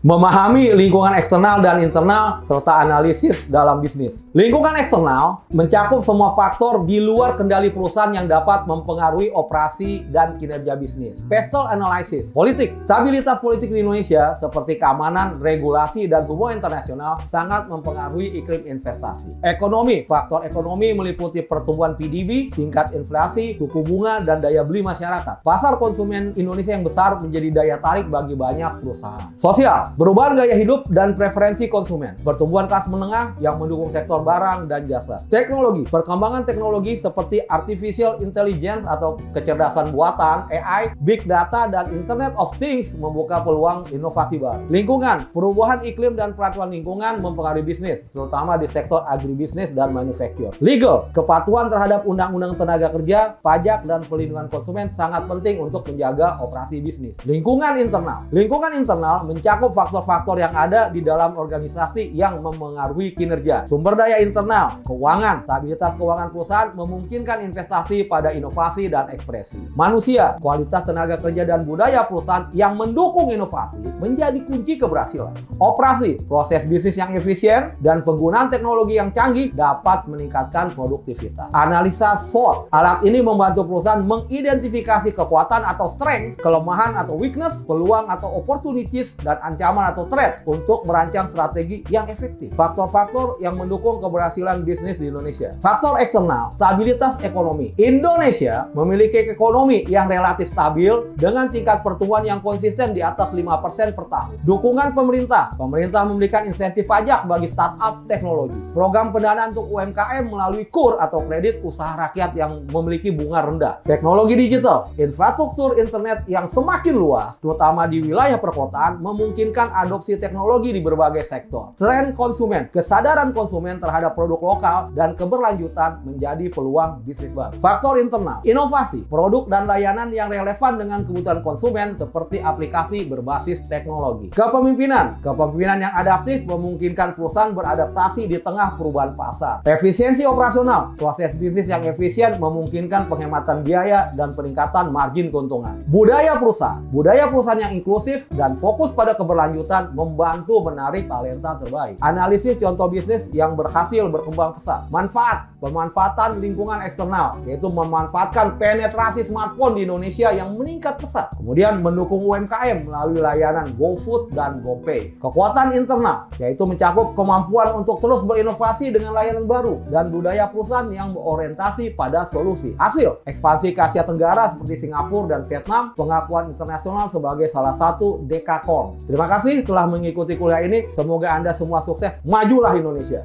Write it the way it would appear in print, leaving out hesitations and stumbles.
Memahami lingkungan eksternal dan internal serta analisis dalam bisnis. Lingkungan eksternal mencakup semua faktor di luar kendali perusahaan yang dapat mempengaruhi operasi dan kinerja bisnis. Pestel analysis. Politik. Stabilitas politik di Indonesia seperti keamanan, regulasi, dan hubungan internasional sangat mempengaruhi iklim investasi. Ekonomi. Faktor ekonomi meliputi pertumbuhan PDB, tingkat inflasi, suku bunga, dan daya beli masyarakat. Pasar konsumen Indonesia yang besar menjadi daya tarik bagi banyak perusahaan. Sosial. Perubahan gaya hidup dan preferensi konsumen. Pertumbuhan kelas menengah yang mendukung sektor barang dan jasa. Teknologi. Perkembangan teknologi seperti artificial intelligence atau kecerdasan buatan, AI, big data, dan Internet of Things membuka peluang inovasi baru. Lingkungan. Perubahan iklim dan peraturan lingkungan mempengaruhi bisnis, terutama di sektor agribisnis dan manufaktur. Legal. Kepatuhan terhadap undang-undang tenaga kerja, pajak, dan pelindungan konsumen sangat penting untuk menjaga operasi bisnis. Lingkungan internal. Lingkungan internal mencakup faktor-faktor yang ada di dalam organisasi yang memengaruhi kinerja. Sumber daya internal, keuangan, stabilitas keuangan perusahaan memungkinkan investasi pada inovasi dan ekspresi. Manusia, kualitas tenaga kerja dan budaya perusahaan yang mendukung inovasi menjadi kunci keberhasilan. Operasi, proses bisnis yang efisien dan penggunaan teknologi yang canggih dapat meningkatkan produktivitas. Analisa SWOT. Alat ini membantu perusahaan mengidentifikasi kekuatan atau strength, kelemahan atau weakness, peluang atau opportunities, dan ancaman atau threats untuk merancang strategi yang efektif. Faktor-faktor yang mendukung keberhasilan bisnis di Indonesia. Faktor eksternal, stabilitas ekonomi. Indonesia memiliki ekonomi yang relatif stabil dengan tingkat pertumbuhan yang konsisten di atas 5% per tahun. Dukungan pemerintah. Pemerintah memberikan insentif pajak bagi startup teknologi. Program pendanaan untuk UMKM melalui KUR atau kredit usaha rakyat yang memiliki bunga rendah. Teknologi digital. Infrastruktur internet yang semakin luas, terutama di wilayah perkotaan, memungkinkan adopsi teknologi di berbagai sektor. Tren konsumen, kesadaran konsumen terhadap produk lokal dan keberlanjutan menjadi peluang bisnis baru. Faktor internal, inovasi, produk dan layanan yang relevan dengan kebutuhan konsumen seperti aplikasi berbasis teknologi. Kepemimpinan, kepemimpinan yang adaptif memungkinkan perusahaan beradaptasi di tengah perubahan pasar. Efisiensi operasional, proses bisnis yang efisien memungkinkan penghematan biaya dan peningkatan margin keuntungan. Budaya perusahaan yang inklusif dan fokus pada keberlanjutan membantu menarik talenta terbaik. Analisis contoh bisnis yang berhasil berkembang pesat. Manfaat, pemanfaatan lingkungan eksternal, yaitu memanfaatkan penetrasi smartphone di Indonesia yang meningkat pesat. Kemudian mendukung UMKM melalui layanan GoFood dan GoPay. Kekuatan internal, yaitu mencakup kemampuan untuk terus berinovasi dengan layanan baru dan budaya perusahaan yang berorientasi pada solusi. Hasil, ekspansi ke Asia Tenggara seperti Singapura dan Vietnam, pengakuan internasional sebagai salah satu dekakorn. Terima kasih telah mengikuti kuliah ini. Semoga Anda semua sukses. Majulah Indonesia.